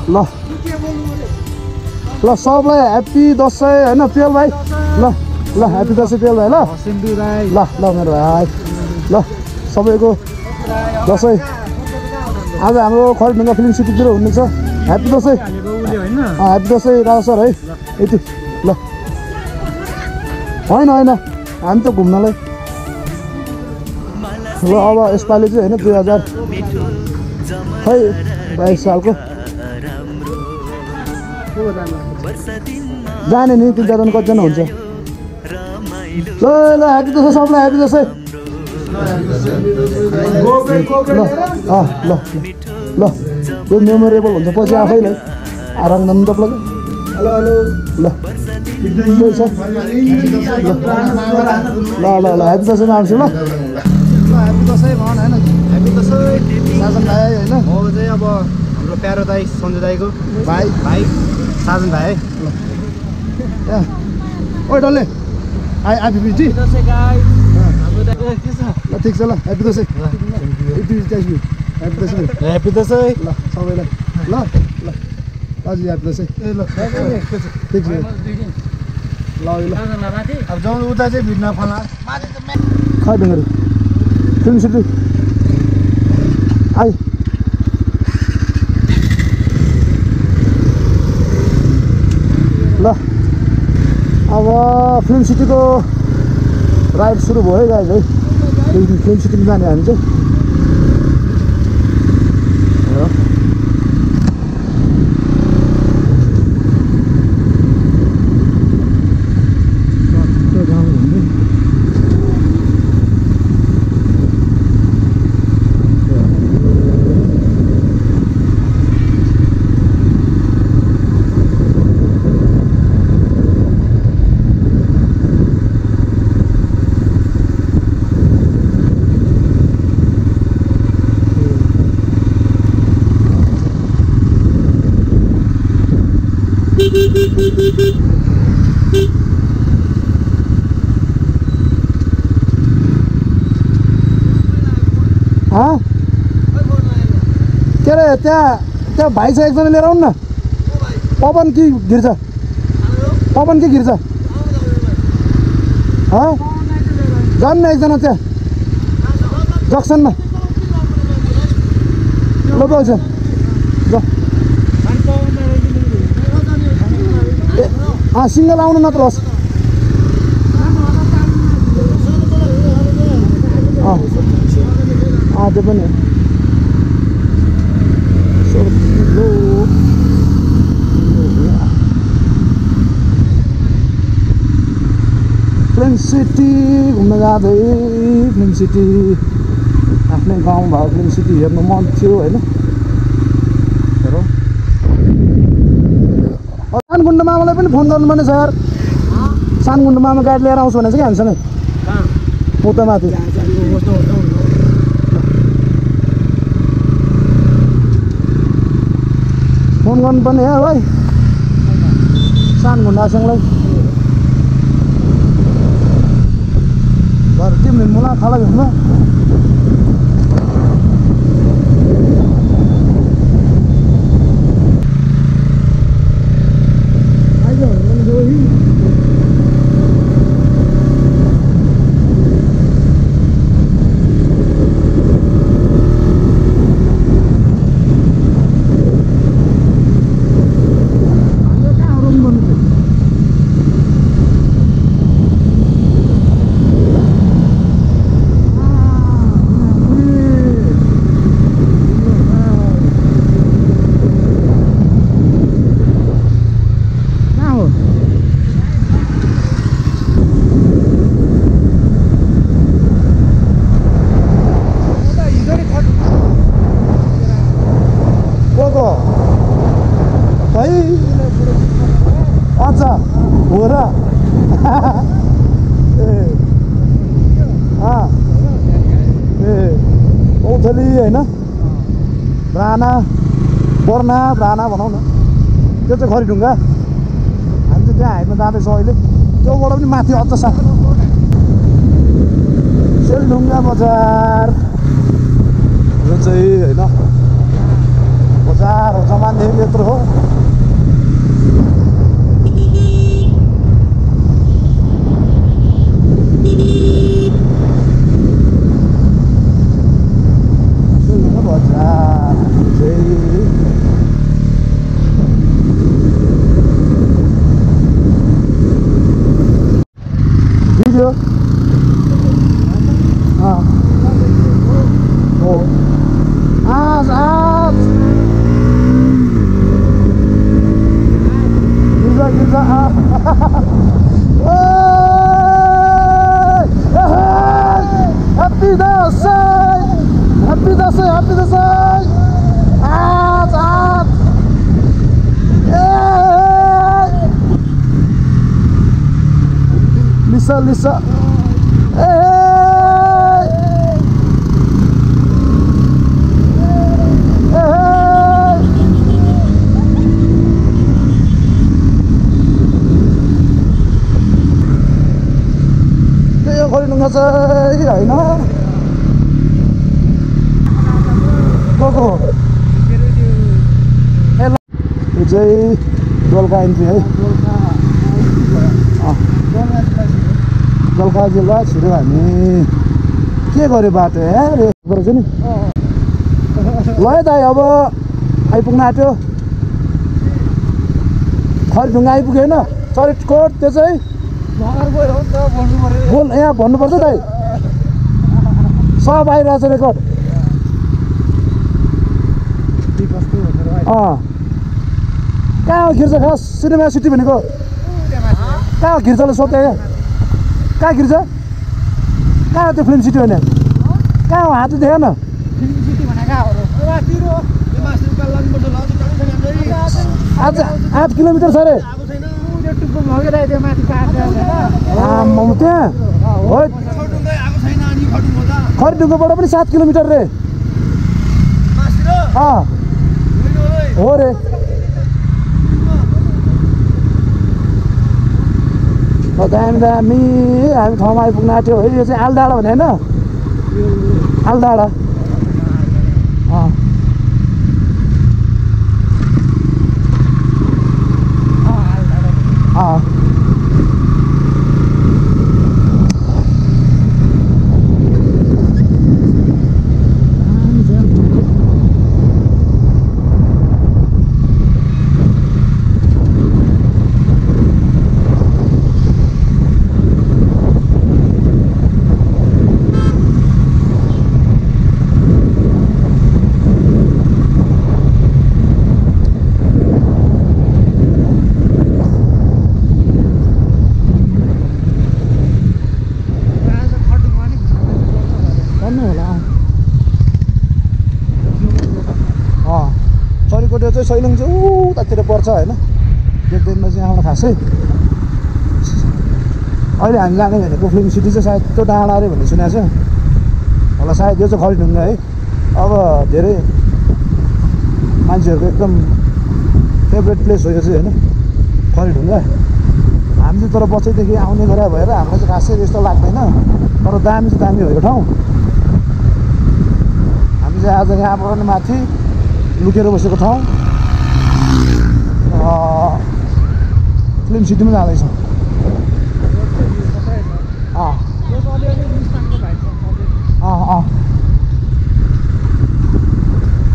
ल ल सबलाई ह्याप्पी दसैँ होइन पियल भाइ ल ल ह्याप्पी दसैँ पियल भाइ ल ल ल मेरो भाइ ल सबैको दसैँ आज हाम्रो खरढुङ्गा फिल्म सिटीतिर हुनेछ ह्याप्पी दसैँ ह्याप्पी दसैँ राजा सर है यति ल होइन होइन हामी त घुम्नलाई ल अब यसपालि चाहिँ होइन 2022 सालको जाने नि 3-4 जना कतिजना हुन्छ ल ल ह्याप्पी दसैँ सबलाई ह्याप्पी दसैँ ल ल यो मेमोरेबल हुन्छ पछि आफैलाई आराम गर्नु तपाईँलाई हेलो हेलो ल ल ल ल ह्याप्पी दसैँमा आउँछु ल ह्याप्पी दसैँ भन होइन ह्याप्पी दसैँ साजन भाइ होइन म चाहिँ अब हाम्रो प्यारो दाई सन्जु दाईको भाइ साजन भाइ है ल ओ डल्ले आइपिजी ल ठिक छ ल ह्याप्पी दसैँ ह्याप्पी दसैँ ल सबैलाई ल ल हजुर ह्याप्पी दसैँ ल ठिक छ ल अब जाउँ उता चाहिँ भिड्न फला खरढुङ्गा फिल्म सिटी आइ ल अब फिल्म सिटीको राइड सुरु भयो है गाइज है फिल्म सिटीमा जाने हामी चाहिँ के अरे त्यहाँ भाइ छ एकजना लिएर आउनु न पवन कि गिर्छ जानु न एकजना त्यहाँ जक्सनमा ल बोल्छ सिङ्गल आउनु नत्र होस् त्यो पनि फिल्म सिटी घुम्न जाँदै फिल्म सिटी आफ्नै गाउँ भएको फिल्म सिटी हेर्नु मन थियो होइन सानगुन्डो मामालाई पनि फोन गर्नुपर्ने छ यार सानगुन्डो मामा गाडी लिएर आउँछु भनेको छ कि हामीसँगै उता माथि फोन गर्नुपर्ने यार भाइ सानगुन्डासँगलाई घर तिमीले मलाई खाला घुम्न अच्छा हो र औथली होइन बर्ना भनौँ न त्यो चाहिँ खरढुङ्गा हामी चाहिँ त्यहाँ हाइटमा जाँदैछौँ अहिले त्योबाट पनि माथि अझ साथ सेलढुङ्गा बजार जो चाहिँ होइन बजार सामानदेखि यत्रो हो भिडियो Lisa त्यो खरिडुङ्गा चाहिँ होइन को यो चाहिँ दोलखा इन्ट्री है दोलखा जिल्ला छिटो हामी के गर्यो बाटो गरेछ नि ल है दाइ अब आइपुग्न आँट्यो खरिडुङ्गा आइपुग्यो होइन चरिटकोट त्यो चाहिँ बोल यहाँ भन्नुपर्छ दाइ सब आइरहेछ रेकर्ड कहाँ गिर्छ खास सिनेमा सिटी भनेको कहाँ गिर्छले सोध्यो क्या कहाँ गिर्छ कहाँ त्यो फिल्म सिटी भने कहाँ हो हात देख न आज 8 किलोमिटर छ अरे त्यहाँ खरिडुङ्गाबाट पनि 7 किलोमिटर रे हो रे दामी दामी हामी ठाउँमा आइपुग्न आँट्यो है यो चाहिँ आलडाँडा भने होइन आलडाँडा चरिकोटे चाहिँ सैलङ चाहिँ उतातिर पर्छ होइन देख्दैनमा चाहिँ आउन खासै अहिले हामी जाने भनेको फिल्म सिटी चाहिँ सायद त्यो डाँडा अरे भन्ने सुनेको छ होला सायद यो चाहिँ खरिडुङ्गा है अब धेरै मान्छेहरूको एकदम फेभरेट प्लेस हो यो चाहिँ होइन खरिडुङ्गा हामी चाहिँ तर बच्चैदेखि आउने गरे भएर हामीलाई चाहिँ खासै त्यस्तो लाग्दैन तर दामी चाहिँ दामी हो यो ठाउँ हामी चाहिँ आज यहाँबाट माथि लुकेर बसेको ठाउँ फिल्म सिटीमा जाँदैछौँ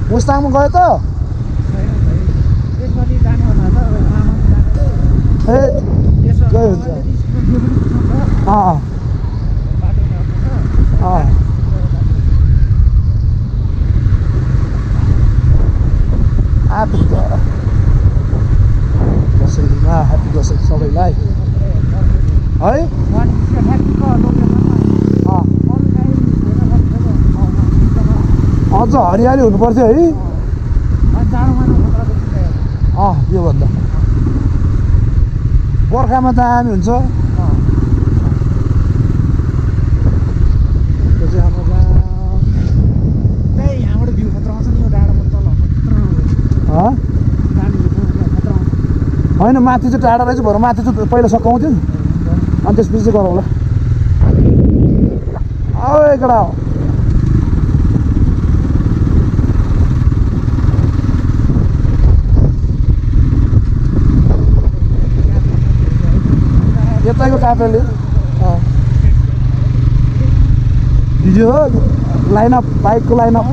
मुस्ताङमा गयो त ए गयो हुन्छ दसैँमा ह्याप्पी दसैँ सबैलाई है अझ हरियाली हुनु पर्थ्यो है योभन्दा बर्खामा दामी हुन्छ होइन माथि चाहिँ टाढा रहेछ भएर माथि चाहिँ पहिला सकाउँथ्यो अनि त्यसपछि चाहिँ गरौँला औ एकडा बनाएको काभ्रेले भिडियो लाइनअप बाइकको लाइनअप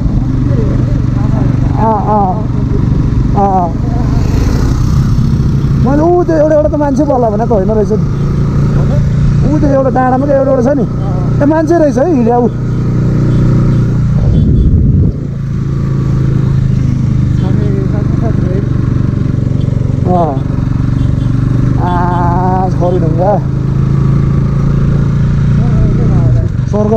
मैले ऊ त्यो एउटा त मान्छे पर्ला भने त होइन रहेछ नि ऊ त्यो एउटा डाँडामा एउटा छ नि त्यो मान्छे रहेछ है हिँड्या ऊ खरिढुङ्गा स्वर्ग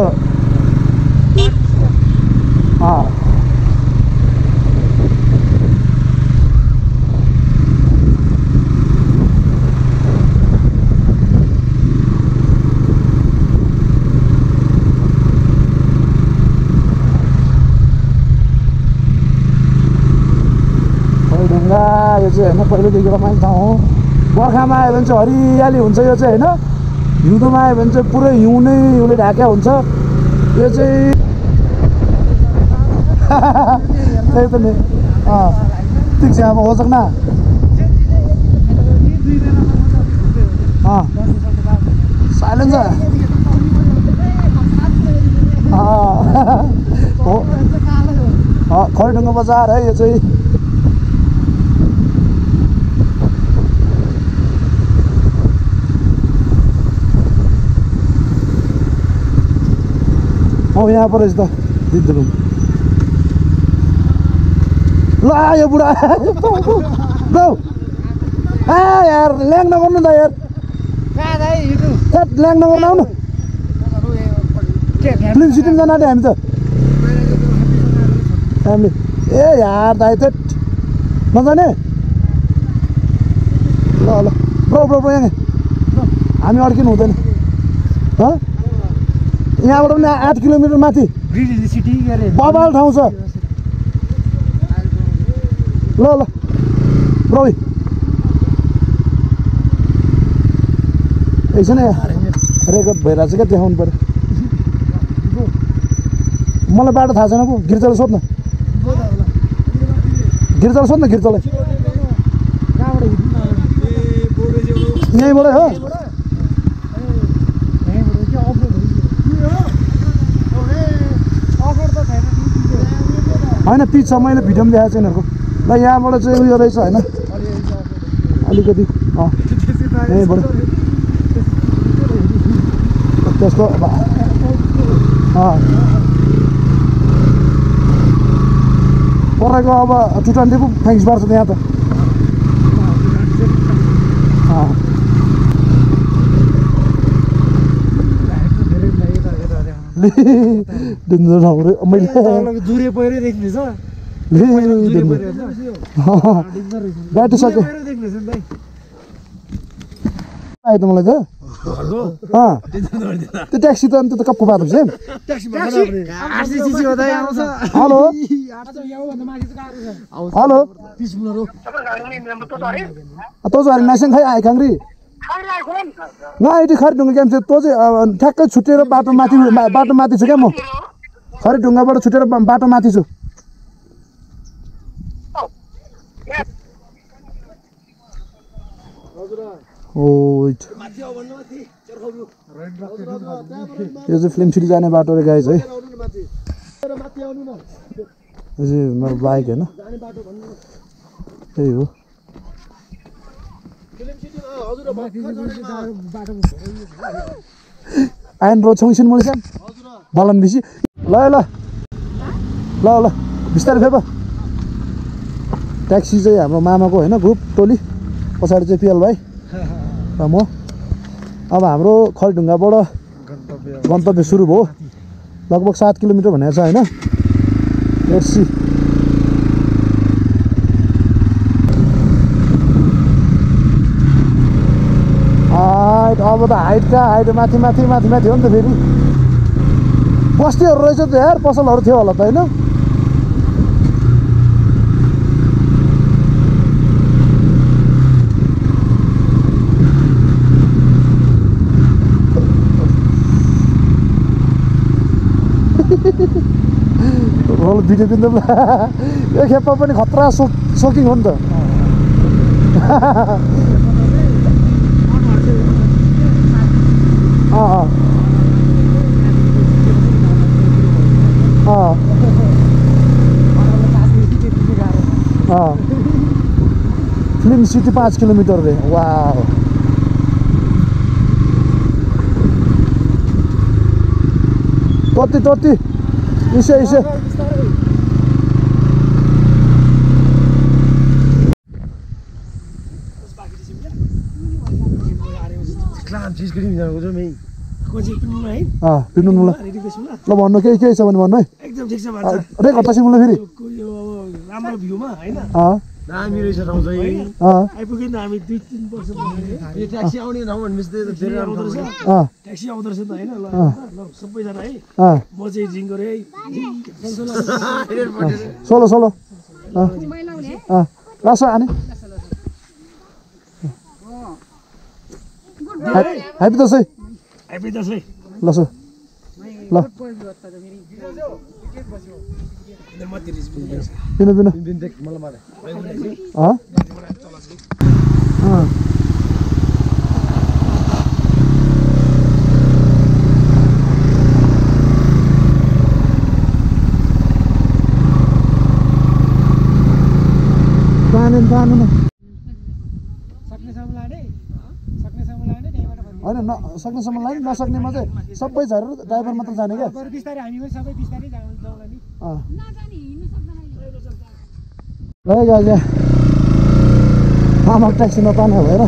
यो चाहिँ होइन पहिल्यैदेखि रमाइलो ठाउँ हो बर्खामा आयो भने चाहिँ हरियाली हुन्छ यो चाहिँ होइन हिउँदोमा आयो भने चाहिँ पुरै हिउँ नै हिउँले ढाक्या हुन्छ यो चाहिँ त्यही त नि ठिक छ अब हो सक्ना साइलेन्स हो खरिढुङ्गा बजार है यो चाहिँ यहाँ परेछ त दिदुरुम ल यो बुढा जाऊ यार ल्याङ नगर्नु त यार ल्याङ नगर्नु आउनु फिल्म सुटिङ गर्न आँट्यो हामी त फ्यामिली ए यार दाइ त नजाने ल ल ब्रो ब्रो ब्रो यहाँ हामी अड्किनु हुँदैन यहाँबाट पनि 8 किलोमिटर माथि बबाल ठाउँ छ ल ल ब्रो एकछिन रेकर्ड भइरहेको छ क्या देखाउनु पऱ्यो मलाई बाटो थाहा छैन पो गिर्जालाई सोध्न गिर्जालाई यहीँबाटै हो होइन पिच छ मैले भिडियोमा देखाएको छु यिनीहरूको ल यहाँबाट चाहिँ उयो रहेछ होइन अलिकति यहीँबाट त्यसको पर्याएको अब 220 पो फ्याङ्स बार्छ यहाँ त डेन्जर ठाउँ रे मैले जुरे पहिरै देख्ने छ बाटो सक्यो आयो त मलाई त त्यो ट्याक्सी त अन्त त कपको बाटो छ हेलो हेलो तो चाहिँ नाइसेङ खै आए खाङ्री नआइटी खरिढुङ्गा गेम चाहिँ तँ चाहिँ ठ्याक्कै छुटेर बाटो माथि छु क्या म खरिढुङ्गाबाट छुटेर बाटो माथि छु यो चाहिँ फिल्म सिटी जाने बाटो रे गाइज है यो चाहिँ मेरो बाइक होइन त्यही हो आइन रोड छौँ मैले बलन बेसी ल ल ल ल बिस्तारै फेप ट्याक्सी चाहिँ हाम्रो मामाको होइन ग्रुप टोली पछाडि चाहिँ पिएल भाइ र म अब हाम्रो खरिढुङ्गाबाट गन्तव्य सुरु भयो लगभग 7 किलोमिटर भनेको छ होइन लेट्स सी हाइट अब त हाइटका हाइट माथि हो नि त फेरि बस्तीहरू रहेछ त यार पसलहरू थियो होला त होइन रोल भिडियो किन्दा यो खेपमा पनि खतरा सोकिङ हो नि त फिल्म सिटी 5 किलोमिटर रे वाओ Toti ise पिन्नु ल भन्नु केही छ भने भन्नु है एकदम ठीक छ भाइ रेकर्ड त सिमुला फेरि राम्रो भ्यूमा हैन दामी रहेछ ठाउँ चाहिँ आइपुग्यो नि हामी 2-3 वर्ष भयो ट्याक्सी आउने ठाउँ भने मिस्दै फेरि आउँदो रहेछ ट्याक्सी आउँदो रहेछ त हैन ल सबैजना है म चाहिँ ड्रिङ गरे है सोलो रस आने ह्यापी दसैँ ल सो ल पिनो तानु न होइन सक्नेसम्म लाने नसक्नेमा चाहिँ सबै झरेर ड्राइभर मात्र जाने क्या आमा ट्याक्सी नपाउने भएर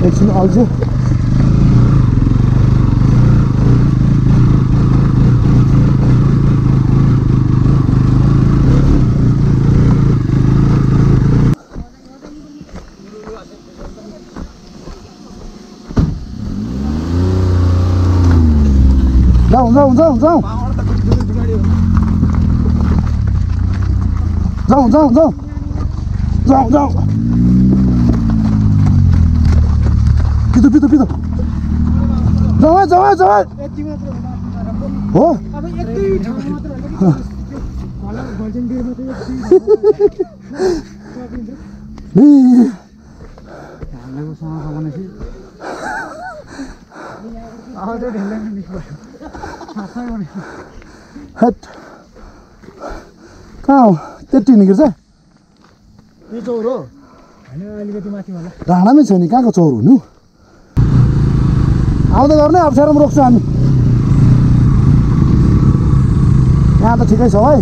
एकछिन अल्झ्यो जाऊ पितो जाऊ हो कहाँ हो त्यति निक्छ यो चौर हो डाँडामै छ नि कहाँको चौर हुनु आउँदै गर्ने अप्ठ्यारोमा रोक्छु हामी यहाँ त ठिकै छ है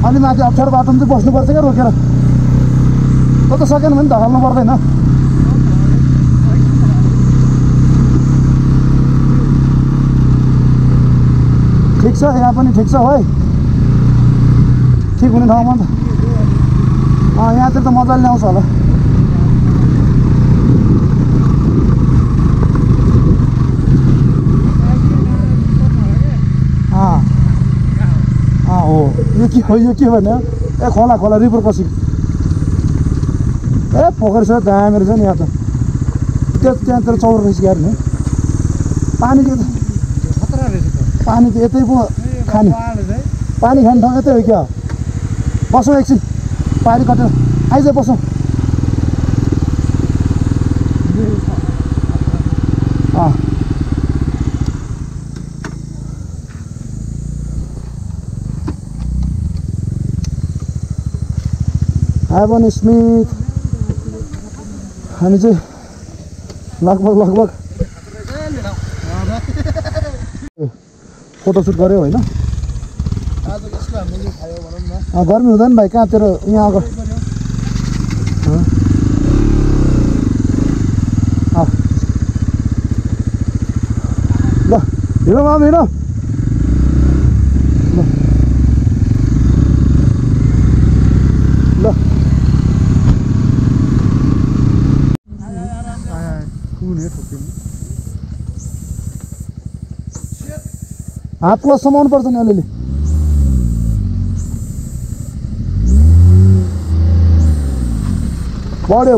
अनि माथि अप्ठ्यारो बाटोमा चाहिँ बस्नुपर्छ क्या रोकेर त त सकेन भने धकाल्नु पर्दैन ठिक छ यहाँ पनि ठिक छ है ठिक हुने ठाउँमा त यहाँतिर त मजाले ल्याउँछ होला हो यो के भने ए खोला रिभर पछि ए पोखरी छ दामी रहेछ नि यहाँ त त्यहाँतिर चौर रहेछ क्या नि पानी त यतै पो खाने पानी खाने ठाउँ यतै हो क्या बसौँ एकछिन पानी कटेर आइज बसौँ एभन स्मिथ हामी चाहिँ लगभग फोटोसुट गऱ्यो होइन गर्मी हुँदैन भाइ कहाँतिर यहाँ अगाडि ल हिँड माम हिँड ल हातलाई समाउनु पर्छ नि अलिअलि बढ्यो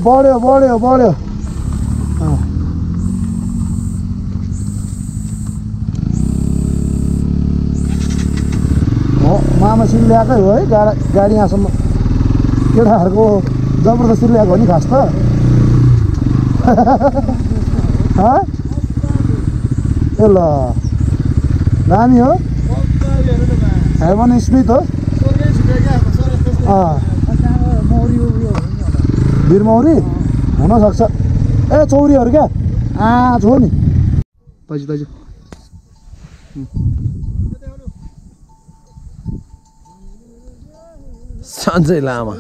मामासिन ल्याएकै हो है गाडी यहाँसम्म केटाहरूको जबरजस्ती ल्याएको हो नि खास त ए ल दामी हो हेमन स्मिथ हो वीरमौरी हुनसक्छ ए चौरीहरू क्या छो नि दाजु दाजु सञ्जय लामा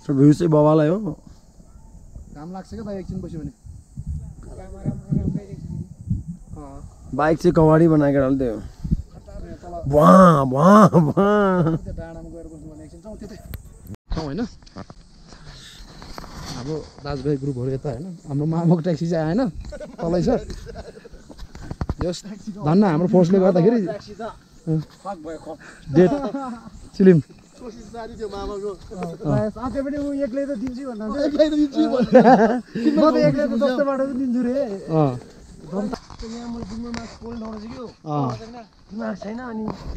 भ्यू चाहिँ बबालाई हो घाम लाग्छ क्या त एकछिन बस्यो भने बाइक चाहिँ कवाडी बनाएको हाल्थ्यो होइन हाम्रो दाजुभाइ ग्रुपहरू यता होइन हाम्रो मामाको ट्याक्सी चाहिँ आएन तलै छ यस धन्न हाम्रो फोर्सले गर्दाखेरि डेट चिलिम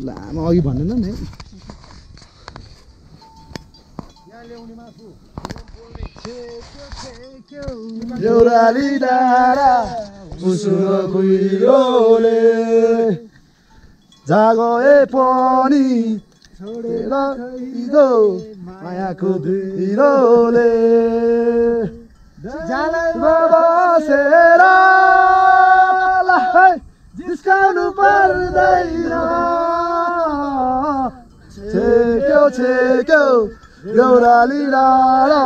लामो अघि भन्दैन नि देउराली डाँडा उसुरो कुहिरोले जागए पनि छोडेर गइदो मायाको धुइरोले बसेर जिस्काउनु पर्दैन छेक्यो छेक्यो देउराली डाँडा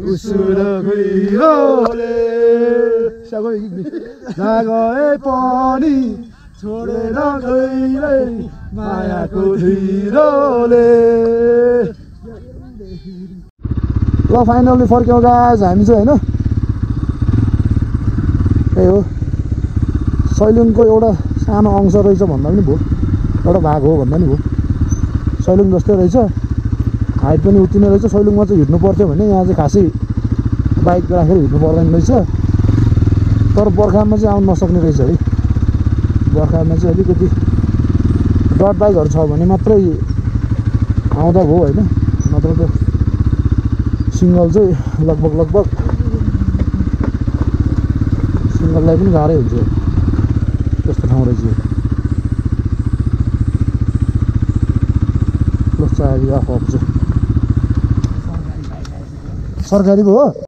उसुरो कुहिरोले जागए पनि छोडेर गइले मायाको धुइरोले ल फाइनली फर्क्यौँ गाइस हामी चाहिँ होइन त्यही हो सैलुङको एउटा सानो अंश रहेछ भन्दा पनि भयो एउटा भाग हो भन्दा पनि भयो सैलुङ जस्तै रहेछ हाइट पनि उति नै रहेछ सैलुङमा चाहिँ हिँड्नु पर्थ्यो भने यहाँ चाहिँ खासै बाइक राखेर हिँड्नु पर्दैन रहेछ तर बर्खामा चाहिँ आउनु नसक्ने रहेछ है बर्खामा चाहिँ अलिकति डट बाइकहरू छ भने मात्रै आउँदा भयो होइन नत्र त सिङ्गल चाहिँ लगभग सिङ्गललाई पनि गाह्रै हुन्छ त्यस्तो ठाउँ रहेछ ल चाबी आफ चाहिँ सरकारी पो हो